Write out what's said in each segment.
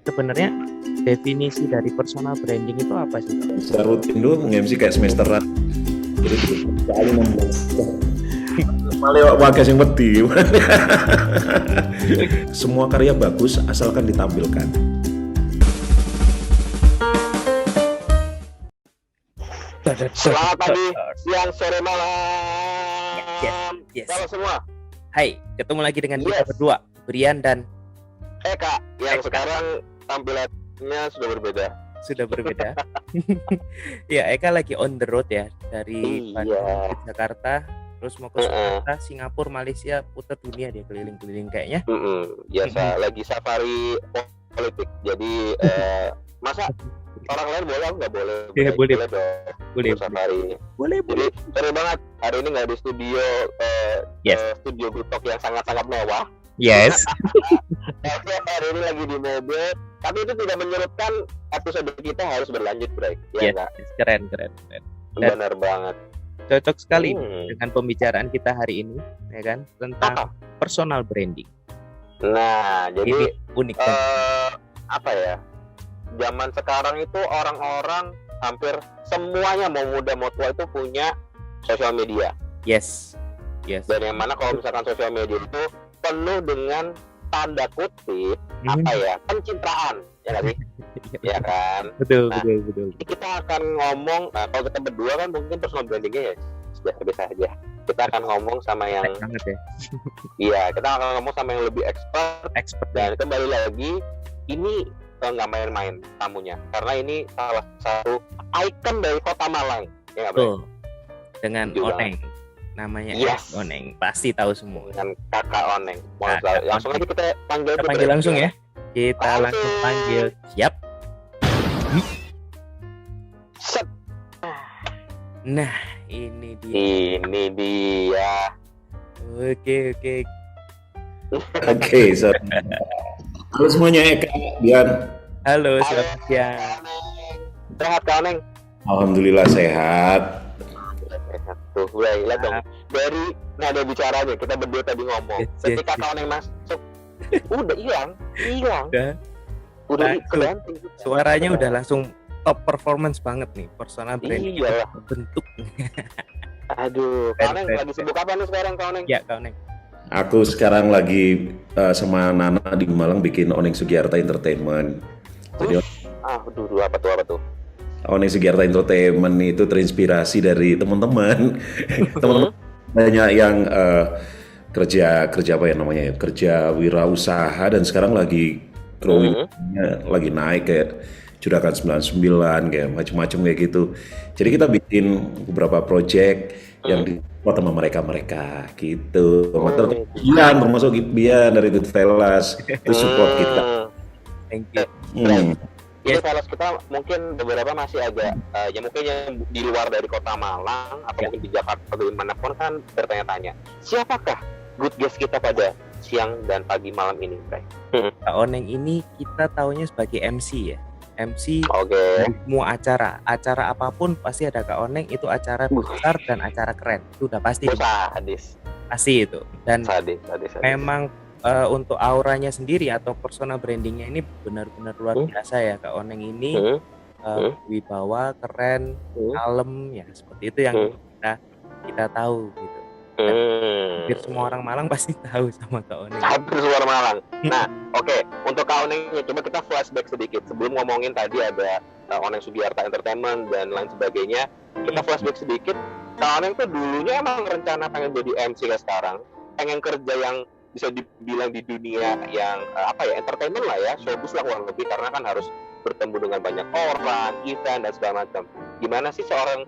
sebenarnya definisi dari personal branding itu apa sih? Bisa rutin dulu nge-MC kayak semesteran. Jadi kali 16. Malah wagas yang wedi. Semua karya bagus asalkan ditampilkan. Selamat pagi, siang, sore, malam. Yes. Halo semua. Hai, ketemu lagi dengan kita berdua, Brian dan Eka yang sekarang tampilannya sudah berbeda. Ya, Eka lagi on the road ya, dari Bandung ke Jakarta, terus mau ke Sumatera, Singapura, Malaysia, putar dunia dia keliling-keliling kayaknya. Biasa lagi safari politik. Jadi masa orang lain boleh nggak boleh? Ya, boleh dong. Boleh. Safari. Boleh. Jadi seru banget. Hari ini nggak di studio studio Gutok yang sangat-sangat mewah. Yes. Hari ini lagi di mobil. Tapi itu tidak menyurutkan episode kita harus berlanjut, Bray. Ya, keren. Benar banget. Cocok sekali dengan pembicaraan kita hari ini, ya kan, tentang personal branding. Nah, jadi unik. Apa ya? Zaman sekarang itu orang-orang hampir semuanya mau muda mau tua itu punya sosial media. Yes. Dan yang mana kalau misalkan sosial media itu penuh dengan tanda kutip pencitraan, ya nggak sih? Ya kan? Betul. Kita akan ngomong, kalau kita berdua kan mungkin personal brandingnya ya biasa aja. Kita akan ngomong sama yang banget ya. Iya, kita akan ngomong sama yang lebih expert. Dan kembali lagi, ini nggak main-main tamunya, karena ini salah satu ikon dari Kota Malang. Ya, betul. Dengan Oneng. Namanya Oneng, pasti tahu semua. Dengan Kakak Oneng. Langsung aja kita panggil langsung ya. Kita langsung panggil. Siap. Set. Nah, ini dia. Oke. Halo semuanya, Eka, Bian. Halo, selamat siang. Sehat Kak Oneng? Alhamdulillah sehat. Tuh, lihat dong. Dari nada bicaranya kita berdua tadi ngomong. Ketika Kak Oneng masuk, udah hilang. Udah keganti. Suaranya udah langsung top performance banget nih, personal branding bentuk. Aduh, Kak Oneng lagi sibuk apa nih sekarang, Kak Oneng? Ya, Kak Oneng. Aku sekarang lagi sama Nana di Malang bikin Oneng Sugiarta Entertainment. Jadi apa tuh? Oneng Sugiarta Entertainment itu terinspirasi dari teman-teman. Teman-teman banyak yang kerja apa ya namanya ya, kerja wirausaha dan sekarang lagi growing, lagi naik kayak Juragan 99 kayak macam-macam kayak gitu. Jadi kita bikin beberapa project yang dibuat sama mereka gitu. Termasuk Bian dari Goodfellas itu support kita. Thank you. Jadi Velas kita mungkin beberapa masih agak mungkin yang di luar dari Kota Malang atau mungkin di Jakarta atau dimanapun kan bertanya-tanya, siapakah good guest kita pada siang dan pagi malam ini, Bray? Kak Oneng ini kita taunya sebagai MC ya. MC semua acara apapun pasti ada Kak Oneng. Itu acara besar dan acara keren, itu udah pasti. Pasti itu. Dan sadis. Memang untuk auranya sendiri atau personal brandingnya ini benar-benar luar biasa ya Kak Oneng ini. Wibawa, keren, kalem ya, seperti itu yang kita tahu gitu. Hampir semua orang Malang pasti tahu sama Kak Oneng. Hampir semua orang Malang. Nah, untuk Kak Onengnya coba kita flashback sedikit sebelum ngomongin tadi ada Oneng Sugiarta Entertainment dan lain sebagainya. Kita flashback sedikit. Kak Oneng tuh dulunya emang rencana pengen jadi MC kayak sekarang, pengen kerja yang bisa dibilang di dunia yang entertainment lah ya, showbiz lah kurang lebih, karena kan harus bertemu dengan banyak orang, event dan segala macam. Gimana sih seorang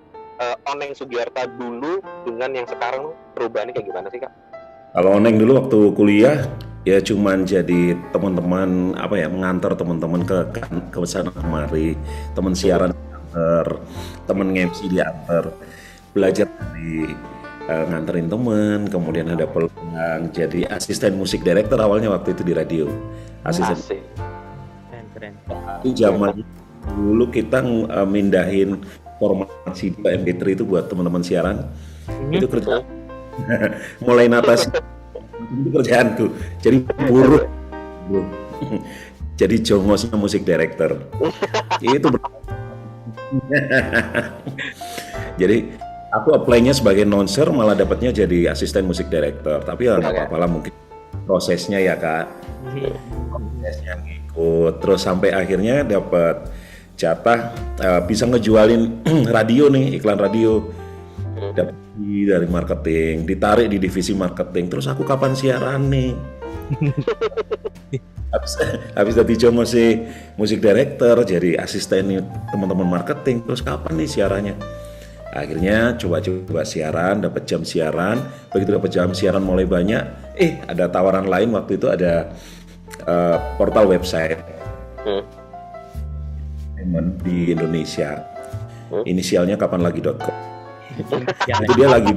Oneng Sugiarta dulu dengan yang sekarang, perubahannya kayak gimana sih, Kak? Kalau Oneng dulu waktu kuliah ya cuman jadi teman-teman mengantar teman-teman ke sana kemari, teman siaran diantar, teman MC diantar, belajar dari nganterin temen, kemudian ada peluang jadi asisten musik director awalnya waktu itu di radio. Asisten. Keren. Itu zaman dulu kita mindahin format CD ke MP3 itu buat teman-teman siaran. Itu kerja. Mulai natas itu kerjaanku. Jadi buruh. jadi jongosnya musik director. Itu jadi aku apply-nya sebagai announcer, malah dapatnya jadi asisten musik director. Tapi ya nggak apa-apa lah, mungkin prosesnya ya Kak. Prosesnya ngikut, terus sampai akhirnya dapat jatah bisa ngejualin radio nih, iklan radio. Dapat dari marketing, ditarik di divisi marketing. Terus aku kapan siaran nih? habis tadi cuma musik director, jadi asisten teman-teman marketing. Terus kapan nih siarannya? Akhirnya coba siaran, dapat jam siaran. Begitu dapat jam siaran mulai banyak, ada tawaran lain. Waktu itu ada portal website di Indonesia, inisialnya kapanlagi.com. Itu dia lagi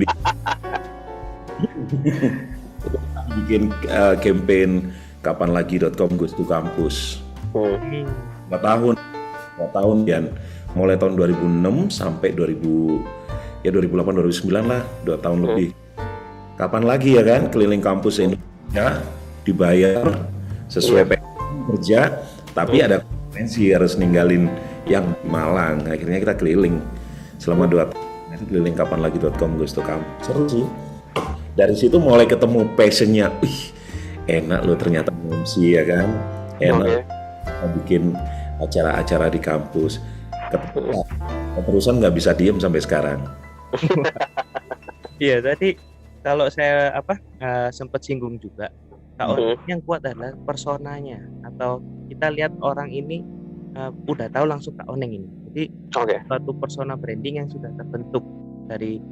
bikin campaign kapanlagi.com goes to campus. 2 tahun dan mulai tahun 2006 sampai 2008 2009 lah, 2 tahun lebih. Kapan lagi ya kan, keliling kampus Indonesia, dibayar sesuai kerja, tapi ada konsekuensi harus ninggalin yang Malang. Akhirnya kita keliling selama 2 tahun. Keliling kapanlagi.com goes to campus. Seru sih. Dari situ mulai ketemu passionnya. Enak loh ternyata MC ya kan. Enak bikin acara-acara di kampus. Keterusan nggak bisa diem sampai sekarang. Iya, tadi kalau saya sempat singgung juga, yang kuat adalah personanya, atau kita lihat orang ini udah tahu langsung Kak Oneng ini. Jadi suatu persona branding yang sudah terbentuk dari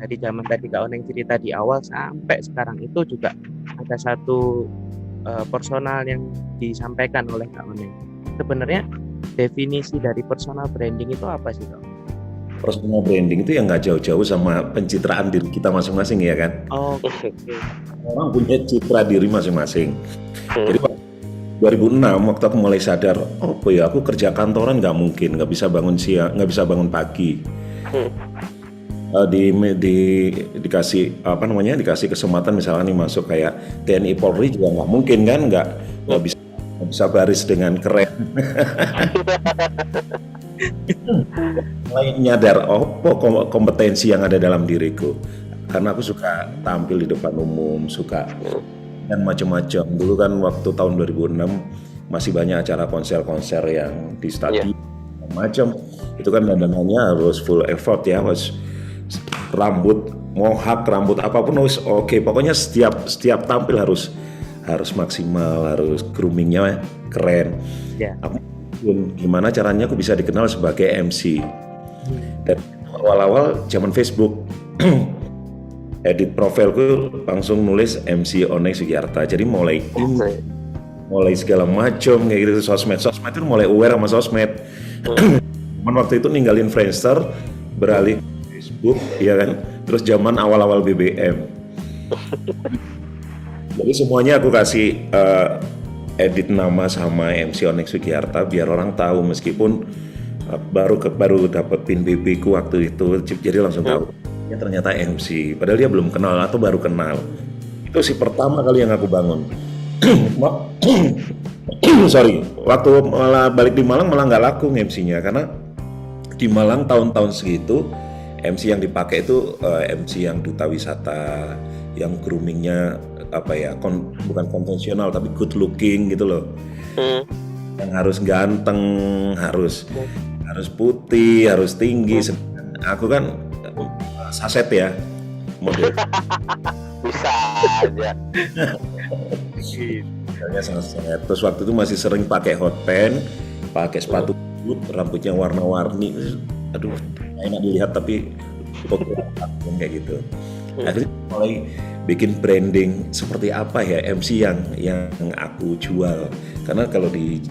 zaman tadi Kak Oneng cerita di awal sampai sekarang, itu juga ada satu personal yang disampaikan oleh Kak Oneng. Sebenarnya definisi dari personal branding itu apa sih Kak? Personal branding itu yang nggak jauh-jauh sama pencitraan diri kita masing-masing ya kan. Orang punya citra diri masing-masing. Jadi 2006 waktu aku mulai sadar, aku kerja kantoran nggak mungkin, nggak bisa bangun siang, nggak bisa bangun pagi. Dikasih dikasih kesempatan misalnya nih masuk kayak TNI Polri juga nggak mungkin kan, nggak bisa baris dengan keren. Mulai nyadar kompetensi yang ada dalam diriku, karena aku suka tampil di depan umum, suka dan macam-macam. Dulu kan waktu tahun 2006 masih banyak acara konser-konser yang di stadion macam. Itu kan dandanannya harus full effort ya, harus rambut mohak, rambut apapun harus pokoknya setiap tampil harus maksimal, harus groomingnya keren. Aku gimana caranya aku bisa dikenal sebagai MC. Dan awal-awal zaman Facebook edit profilku langsung nulis MC Oneng Sugiarta. Jadi mulai segala macam kayak gitu, sosmed itu mulai aware sama sosmed. Cuman waktu itu ninggalin Friendster, beralih ke Facebook, ya kan. Terus zaman awal-awal BBM. Jadi semuanya aku kasih edit nama sama MC Oneng Sugiarta biar orang tahu, meskipun baru dapet pin BB ku waktu itu, jadi langsung tahu. Ternyata MC, padahal dia belum kenal atau baru kenal. Itu sih pertama kali yang aku bangun. Waktu malah balik di Malang malah nggak laku MC-nya, karena di Malang tahun-tahun segitu MC yang dipakai itu MC yang duta wisata, yang groomingnya bukan konvensional tapi good looking gitu loh. Yang harus ganteng, harus putih, harus tinggi. Aku kan saset ya model. Bisa aja. Sangat. Terus waktu itu masih sering pakai hot pants, pakai sepatu boot, rambutnya warna-warni. Aduh, enak dilihat tapi kayak gitu. Akhirnya mulai bikin branding seperti apa ya MC yang aku jual. Karena kalau di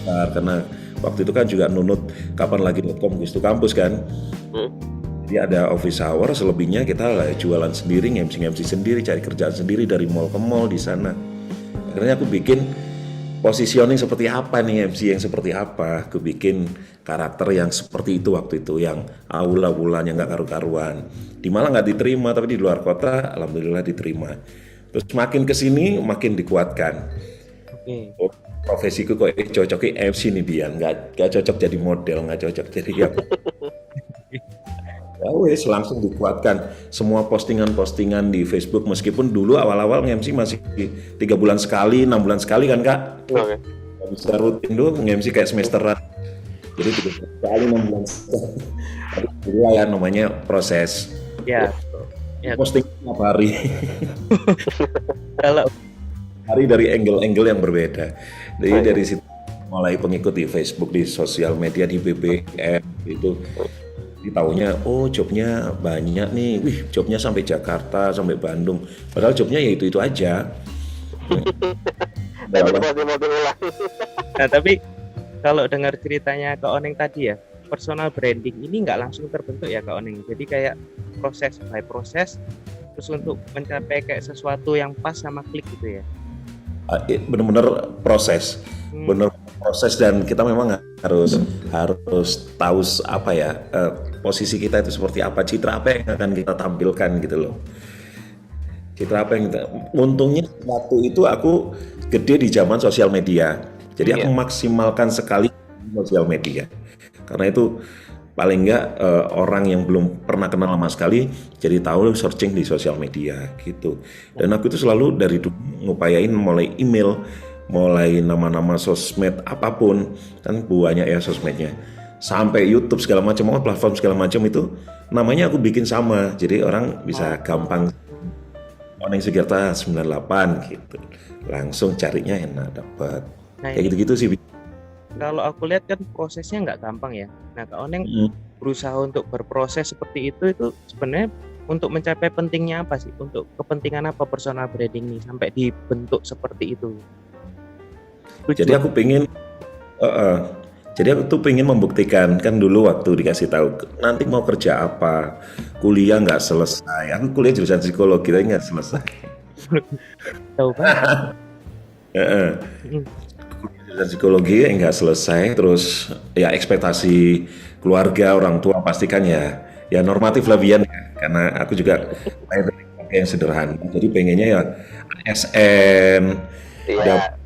karena waktu itu kan juga nunut kapanlagi.com goes to campus kan. Jadi ada office hour, selebihnya kita jualan sendiri, MC sendiri, cari kerjaan sendiri dari mall ke mall di sana. Akhirnya aku bikin positioning seperti apa nih, MC yang seperti apa. Aku bikin karakter yang seperti itu waktu itu, yang aula-aula yang gak karu-karuan. Di Malang gak diterima, tapi di luar kota alhamdulillah diterima. Terus makin kesini makin dikuatkan. profesiku kok cocoknya MC nih dia, nggak cocok jadi model, nggak cocok jadi apa. Ya wes langsung dikuatkan semua postingan-postingan di Facebook, meskipun dulu awal-awal nge-MC masih 3 bulan sekali, 6 bulan sekali kan Kak. Oke. Bisa rutin dulu nge-MC kayak semesteran. Jadi 3 kali 6 bulan sekali. Jadi ya namanya proses. Ya. Ya. Posting tiap hari. Kalau hari dari angle-angle yang berbeda. Jadi dari situ mulai pengikut di Facebook, di sosial media, di BBM itu ditaunya, oh jobnya banyak nih, wih jobnya sampai Jakarta, sampai Bandung, padahal jobnya ya itu aja. Nah tapi kalau dengar ceritanya Kak Oneng tadi ya, personal branding ini nggak langsung terbentuk ya Kak Oneng, jadi kayak proses by proses, terus untuk mencapai kayak sesuatu yang pas sama klik gitu ya. Bener-bener proses, bener proses, dan kita memang harus tahu apa ya, posisi kita itu seperti apa, citra apa yang akan kita tampilkan gitu loh. Citra apa yang kita, untungnya waktu itu aku gede di zaman sosial media, jadi aku maksimalkan sekali sosial media, karena itu paling enggak orang yang belum pernah kenal sama sekali jadi tahu searching di sosial media gitu. Dan aku itu selalu dari dulu ngupayain mulai email, mulai nama-nama sosmed apapun, kan banyak ya sosmednya, sampai YouTube segala macam, platform segala macam itu namanya aku bikin sama, jadi orang bisa gampang Oneng Sugiyarta 98 gitu, langsung carinya enak, dapat kayak gitu-gitu sih. Kalau aku lihat kan prosesnya nggak gampang ya. Nah Kak Oneng berusaha untuk berproses seperti itu sebenarnya untuk mencapai pentingnya apa sih? Untuk kepentingan apa personal branding ini sampai dibentuk seperti itu? Jadi aku pengen membuktikan, kan dulu waktu dikasih tahu nanti mau kerja apa, kuliah nggak selesai. Aku kuliah jurusan psikologi tapi nggak selesai. Tahu kan? Jurusan psikologi nggak selesai, terus ya ekspektasi keluarga orang tua pastikan ya normatif lah Bian ya. Karena aku juga dari yang sederhana, jadi pengennya ya ASN, dapat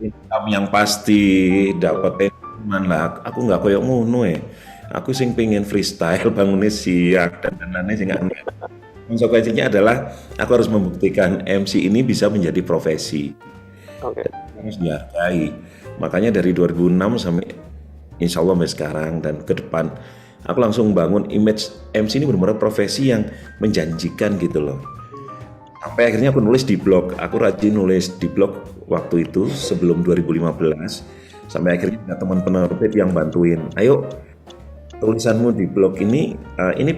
income yang pasti, dapat teman lah. Aku nggak koyok ngono ya. Aku sing pengen freestyle, bangunnya siang dan lain-lain sih nggak. Konsekuensinya adalah aku harus membuktikan MC ini bisa menjadi profesi. Harus dihargai. Makanya dari 2006 sampai insya Allah sampai sekarang dan ke depan, aku langsung bangun image MC ini benar-benar profesi yang menjanjikan gitu loh. Sampai akhirnya aku nulis di blog, aku rajin nulis di blog waktu itu sebelum 2015. Sampai akhirnya ada teman penerbit yang bantuin, ayo tulisanmu di blog ini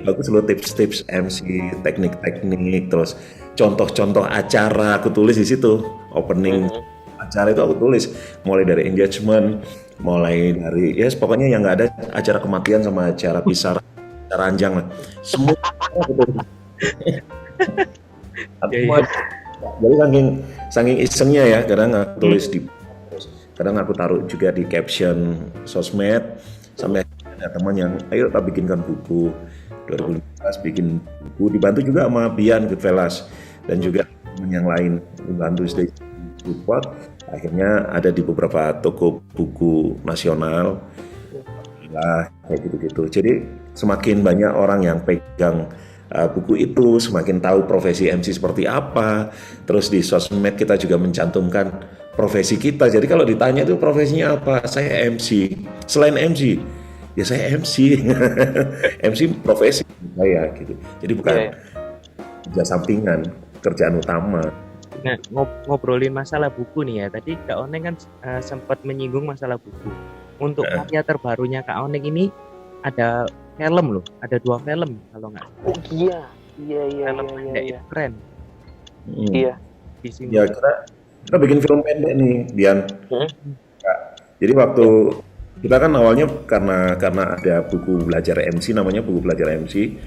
bagus loh, tips-tips MC, teknik-teknik, terus contoh-contoh acara aku tulis di situ, opening acara itu aku tulis, mulai dari engagement, mulai dari pokoknya yang nggak ada acara kematian sama acara pisah, acara ranjang lah, semua aku tulis. Jadi saking isengnya ya, kadang aku tulis di, kadang aku taruh juga di caption sosmed, sampai ada teman yang ayo kita bikinkan buku. 2015 bikin buku, dibantu juga sama Bian Goodfellas dan juga teman yang lain dibantu di support. Akhirnya ada di beberapa toko buku nasional, kayak gitu-gitu. Jadi semakin banyak orang yang pegang buku itu, semakin tahu profesi MC seperti apa. Terus di sosmed kita juga mencantumkan profesi kita. Jadi kalau ditanya itu profesinya apa, saya MC. Selain MC, ya saya MC. MC profesi saya gitu. Jadi bukan kerja sampingan, kerjaan utama. Nah, ngobrolin masalah buku nih ya. Tadi Kak Oneng kan sempat menyinggung masalah buku. Untuk karya terbarunya Kak Oneng ini ada film loh, ada 2 film kalau nggak salah. Oh iya. Film pendek itu keren. Iya. Ya kita bikin film pendek nih, Dian. Jadi waktu kita kan awalnya karena ada buku belajar MC, namanya buku belajar MC.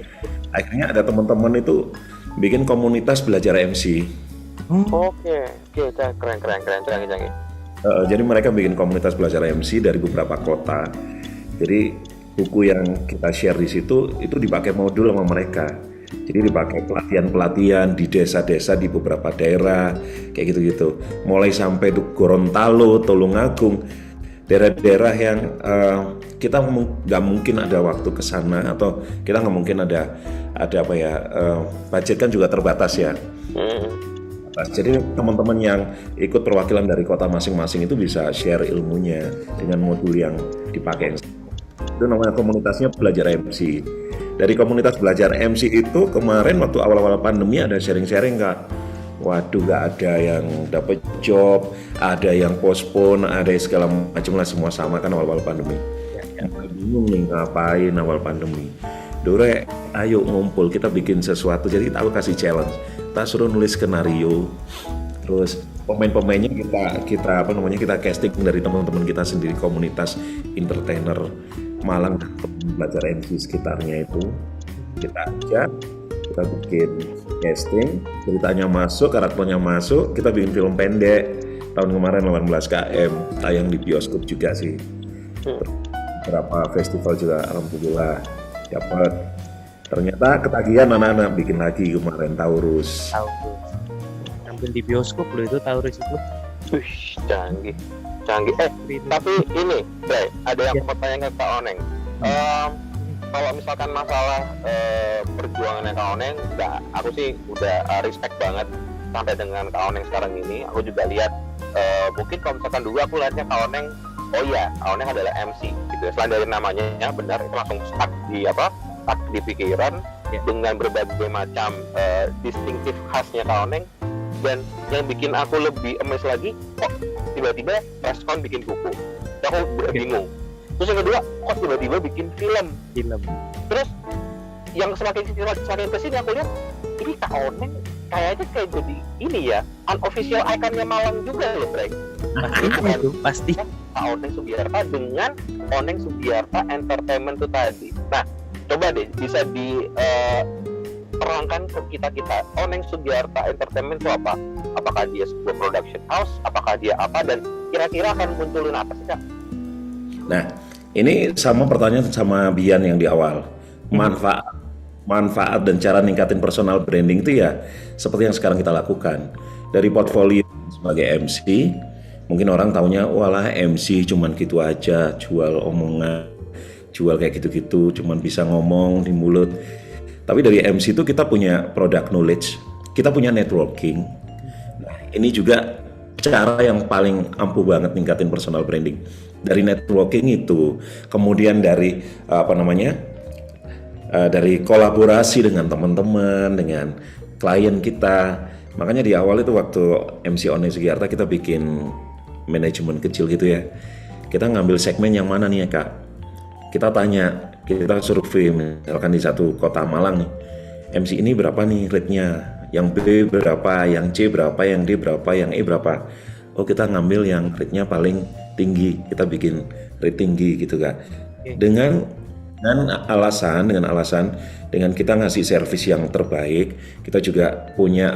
Akhirnya ada teman-teman itu bikin komunitas belajar MC. Oke, keren, canggih. Jadi mereka bikin komunitas belajar MC dari beberapa kota. Jadi buku yang kita share di situ itu dipakai modul sama mereka. Jadi dipakai pelatihan-pelatihan di desa-desa di beberapa daerah kayak gitu-gitu. Mulai sampai Gorontalo, Tulungagung, daerah-daerah yang kita nggak mungkin ada waktu ke sana atau kita nggak mungkin ada apa ya, budget kan juga terbatas ya. Jadi teman-teman yang ikut perwakilan dari kota masing-masing itu bisa share ilmunya dengan modul yang dipakai. Itu namanya komunitasnya Belajar MC. Dari komunitas Belajar MC itu kemarin waktu awal-awal pandemi ada sharing-sharing Kak. Waduh, gak ada yang dapat job, ada yang postpone, ada segala macam lah, semua sama kan awal-awal pandemi. Yang bingung nih ngapain awal pandemi. Dore, ayo ngumpul kita bikin sesuatu. Jadi tahu kasih challenge. Kita suruh nulis skenario. Terus pemain-pemainnya kita casting dari teman-teman kita sendiri, komunitas entertainer Malang, Belajar MC sekitarnya itu. Kita ajak, kita bikin casting, ceritanya masuk, karakternya masuk, kita bikin film pendek. Tahun kemarin 18 km, tayang di bioskop juga sih. Beberapa festival juga alhamdulillah dapat. Ternyata ketagihan anak-anak bikin lagi kemarin Taurus. Tampil di bioskop loh itu Taurus itu. Canggih. Tapi ini, Bray, ada yang mau tanya ke Kak Oneng. Kalau misalkan masalah perjuangannya Kak Oneng, aku sih udah respect banget sampai dengan Kak Oneng sekarang ini. Aku juga lihat, mungkin kalau misalkan dulu aku lihatnya Kak Oneng, oh iya, Kak Oneng adalah MC gitu. Selain dari namanya, benar, itu langsung stuck di pikiran dengan berbagai macam distinktif khasnya Kak Oneng. Dan yang bikin aku lebih amazed lagi, kok tiba-tiba Preskon bikin buku. Aku udah bingung. Terus yang kedua, kok tiba-tiba bikin film. Terus yang semakin kesini aku lihat, ini Kak Oneng kayaknya kayak jadi ini ya, unofficial iconnya Malang juga loh, Bray. Itu pasti Kak Oneng Sugiarta dengan Oneng Sugiarta Entertainment itu tadi. Nah, coba deh bisa terangkan ke kita Oneng Sugiarta Entertainment itu apa? Apakah dia sebuah production house? Apakah dia apa? Dan kira-kira akan munculin apa sih Kak? Nah, ini sama pertanyaan sama Bian yang di awal. Manfaat dan cara ningkatin personal branding itu ya seperti yang sekarang kita lakukan. Dari portfolio sebagai MC, mungkin orang taunya walah MC cuman gitu aja, jual omongan, jual kayak gitu-gitu, cuman bisa ngomong di mulut. Tapi dari MC itu kita punya product knowledge, kita punya networking. Nah, ini juga cara yang paling ampuh banget ningkatin personal branding. Dari networking itu, kemudian dari dari kolaborasi dengan teman-teman, dengan klien kita. Makanya di awal itu waktu MC Oneng Sugiarta kita bikin manajemen kecil gitu ya. Kita ngambil segmen yang mana nih ya Kak? Kita tanya, kita survei misalkan di satu kota Malang nih, MC ini berapa nih rate-nya, yang B berapa, yang C berapa, yang D berapa, yang E berapa. Oh kita ngambil yang rate-nya paling tinggi, kita bikin rate tinggi gitu Kak. Dengan alasan dengan kita ngasih servis yang terbaik, kita juga punya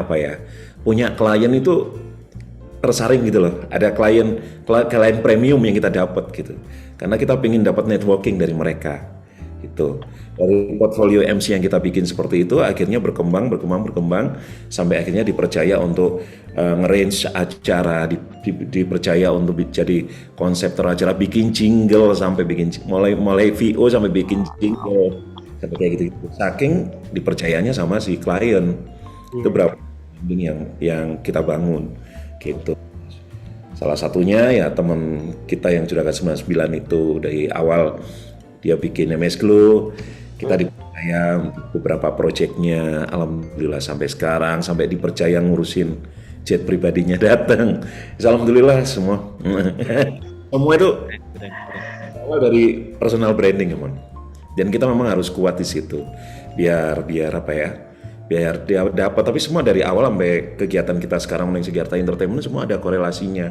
punya klien itu tersaring gitu loh. Ada klien premium yang kita dapat gitu. Karena kita pengen dapat networking dari mereka gitu. Dari portfolio MC yang kita bikin seperti itu akhirnya berkembang sampai akhirnya dipercaya untuk nge-range acara, dipercaya untuk jadi konseptor acara, bikin jingle sampai mulai VO sampai bikin jingle sampai kayak gitu. Saking dipercayanya sama si klien. Itu berapa yang kita bangun gitu. Salah satunya ya teman kita yang sudah ke 99 itu dari awal dia bikin MS Glow, kita dipercaya beberapa proyeknya, alhamdulillah sampai sekarang, sampai dipercaya ngurusin jet pribadinya datang. Alhamdulillah semua itu awal dari personal branding emang. Dan kita memang harus kuat di situ, biar dia dapat. Tapi semua dari awal sampai kegiatan kita sekarang Oneng Sugiarta Entertainment semua ada korelasinya.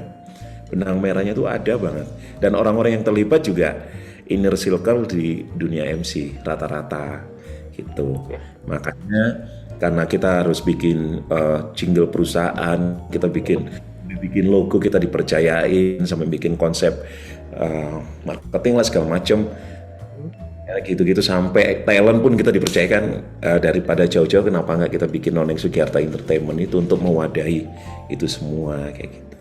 Benang merahnya itu ada banget. Dan orang-orang yang terlibat juga inner circle di dunia MC rata-rata gitu. Makanya karena kita harus bikin jingle perusahaan, kita bikin logo, kita dipercayain sampai bikin konsep marketing lah segala macam. gitu-gitu sampai talent pun kita dipercayakan, daripada jauh-jauh kenapa nggak kita bikin Oneng Sugiarta Entertainment itu untuk mewadahi itu semua kayak gitu.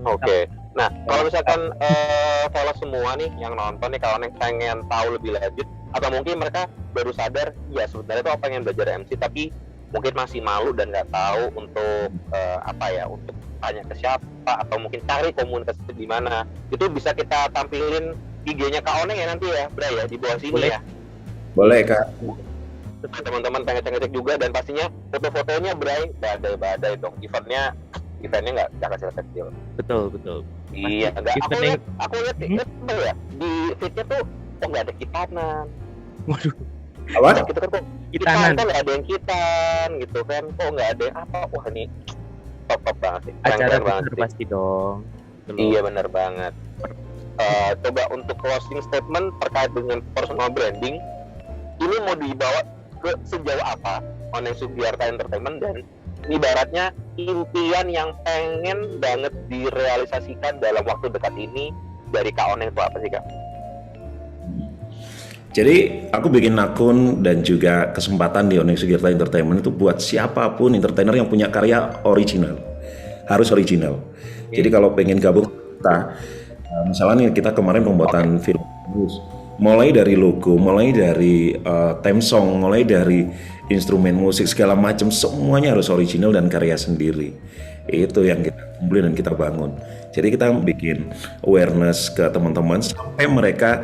Oke. Nah, kalau misalkan follow semua nih yang nonton nih, kalau yang pengen tahu lebih lanjut atau mungkin mereka baru sadar ya sebenarnya tuh pengen belajar MC tapi mungkin masih malu dan nggak tahu untuk untuk tanya ke siapa atau mungkin cari komunitas di mana, itu bisa kita tampilin IG-nya Kak Oneng ya nanti ya, Bray ya, di bawah sini. Boleh ya. Boleh Kak. Teman-teman pengen ngecek juga, dan pastinya foto-fotonya Bray badai dong, eventnya nggak kecil-kecil. Betul. Iya, enggak. Aku lihat ya di feed-nya tuh kok nggak ada kitanan. Waduh. Apa? Kita kan kok Kitanan nggak ada yang kitan gitu kan, kok nggak ada yang apa, wah ini top banget sih. Acara besar pasti dong. Iya benar banget. Coba untuk closing statement terkait dengan personal branding, ini mau dibawa ke sejauh apa Oneng Sugiarta Entertainment, dan ibaratnya impian yang pengen banget direalisasikan dalam waktu dekat ini dari Kak Oneng itu apa sih Kak? Jadi aku bikin akun dan juga kesempatan di Oneng Sugiarta Entertainment itu buat siapapun entertainer yang punya karya original, harus original. Jadi kalau pengen gabung kita, misalnya kita kemarin pembuatan film, mulai dari logo, mulai dari theme song, mulai dari instrumen musik segala macam, semuanya harus original dan karya sendiri. Itu yang kita kumpulin dan kita bangun. Jadi kita bikin awareness ke teman-teman sampai mereka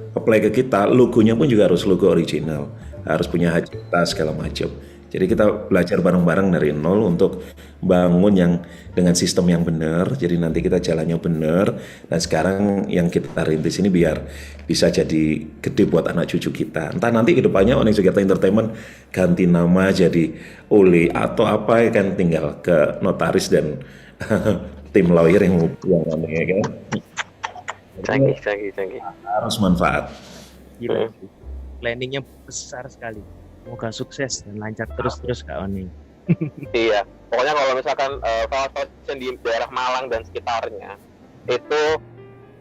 apply ke kita, logonya pun juga harus logo original, harus punya hak cipta segala macam. Jadi kita belajar bareng-bareng dari nol untuk bangun yang dengan sistem yang benar. Jadi nanti kita jalannya benar. Dan sekarang yang kita rintis ini biar bisa jadi gede buat anak cucu kita. Entah nanti kedepannya Oneng Sugiarta Entertainment ganti nama jadi Ole atau apa, kan tinggal ke notaris dan tim lawyer yang aneh ya kan. Canggih. Harus manfaat. Gila. Planningnya besar sekali. Semoga sukses dan lancar terus Kak Oneng. Iya, pokoknya kalau misalkan fashion di daerah Malang dan sekitarnya itu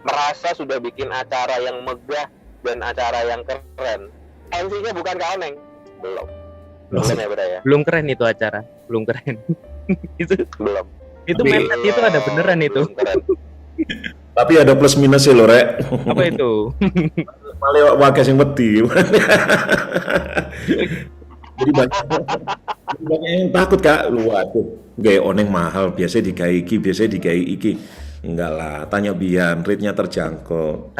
merasa sudah bikin acara yang megah dan acara yang keren, MC-nya bukan Kak Oneng, belum ya Bro ya? Belum keren itu acara, belum keren. Belum. Itu mepet itu ada beneran itu. Tapi ada plus minus sih loh, Rek. Apa itu? Malah wakas yang wedi. Jadi banyak yang takut Kak. Waduh, gaya Oneng mahal, biasanya digai iki. Enggak lah, tanya Bian, rate-nya terjangkau.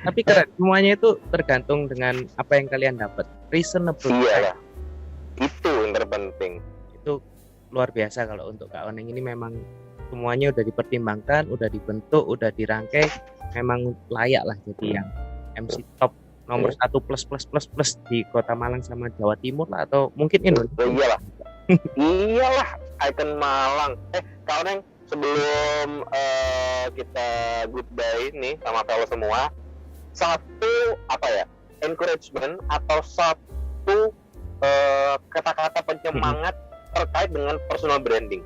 Tapi keren, semuanya itu tergantung dengan apa yang kalian dapat. Reasonable. Iya lah. Itu yang terpenting. Itu luar biasa kalau untuk Kak Oneng ini, memang semuanya udah dipertimbangkan, udah dibentuk, udah dirangkai, memang layak lah jadi yang MC top nomor 1 plus di Kota Malang sama Jawa Timur lah, atau mungkin Indonesia. Iyalah, icon Malang. Kak Oneng, sebelum kita goodbye nih sama fellow semua, satu encouragement atau satu kata-kata penyemangat terkait dengan personal branding.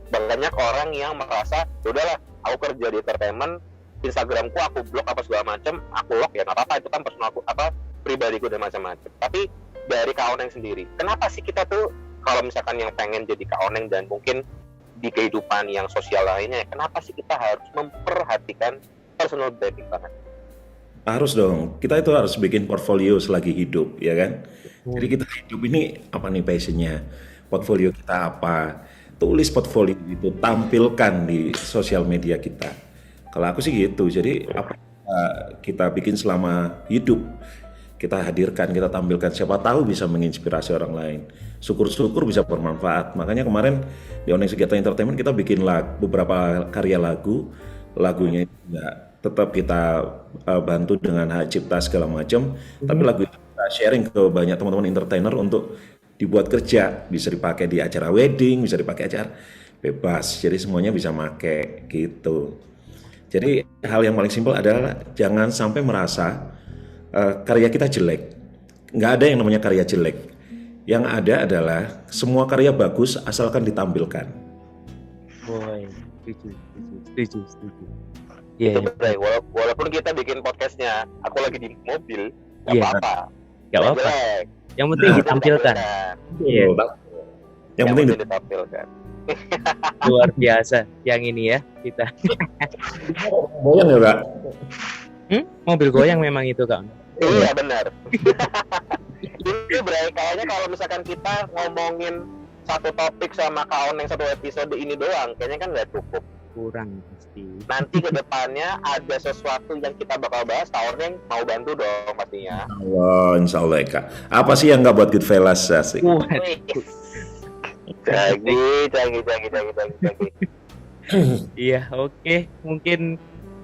Banyak orang yang merasa, udahlah, aku kerja di entertainment, Instagramku aku blok apa segala macam, aku lock ya nggak apa-apa, itu kan personalku pribadiku dan macam-macam. Tapi dari Kak Oneng sendiri, kenapa sih kita tuh kalau misalkan yang pengen jadi Kak Oneng dan mungkin di kehidupan yang sosial lainnya, kenapa sih kita harus memperhatikan personal branding banget? Harus dong, kita itu harus bikin portfolio selagi hidup, ya kan? Jadi kita hidup ini apa nih passionnya, portfolio kita apa, tulis portfolio itu, tampilkan di sosial media kita. Kalau aku sih gitu, jadi apa kita bikin selama hidup, kita hadirkan, kita tampilkan, siapa tahu bisa menginspirasi orang lain. Syukur-syukur bisa bermanfaat. Makanya kemarin di Oneng Sugiarta Entertainment kita bikin beberapa karya lagunya juga tetap kita bantu dengan hak cipta segala macam, tapi lagu itu kita sharing ke banyak teman-teman entertainer untuk dibuat kerja, bisa dipakai di acara wedding, bisa dipakai acara bebas, jadi semuanya bisa pakai gitu. Jadi hal yang paling simpel adalah jangan sampai merasa karya kita jelek. Nggak ada yang namanya karya jelek. Yang ada adalah semua karya bagus asalkan ditampilkan. Boy, setuju. Iya, Itu Bray, walaupun kita bikin podcastnya, aku lagi di mobil, nggak Iya. apa-apa. nggak apa-apa. Jelek. Yang penting ditampilkan. Iya, Yang penting ditampilkan. luar biasa yang ini ya kita. goyang ya Kak. Mobil goyang memang itu Kak. Iya benar. Ini Bray, kayaknya kalau misalkan kita ngomongin satu topik sama Kak Oneng satu episode ini doang, kayaknya kan nggak cukup. Kurang pasti. Nanti ke depannya ada sesuatu yang kita bakal bahas, Kak Oneng mau bantu dong pastinya. Insya Allah Kak. Apa sih yang nggak buat Goodfellas asik? Canggih. Iya, oke. Mungkin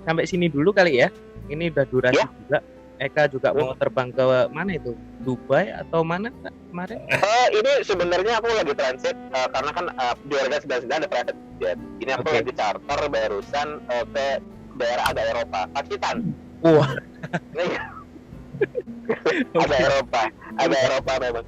sampai sini dulu kali ya. Ini udah durasi juga. Eka juga mau terbang ke mana itu? Dubai atau mana Kak, kemarin? Ini sebenarnya aku lagi transit karena kan di Orga 99 ada private jet. Ini aku lagi charter barusan ke daerah agak Eropa, Pakistan. Wah. Agak Eropa memang.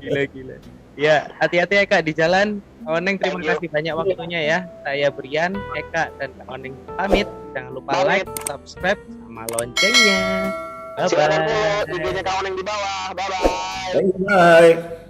Gila. Ya, hati-hati ya Kak di jalan. Oneng terima kasih banyak waktunya ya. Saya Brian, Eka dan Kak Oneng pamit. Jangan lupa like, subscribe sama loncengnya. Bye bye. Silakan follow IG-nya Kak Oneng di bawah. Bye bye. Bye.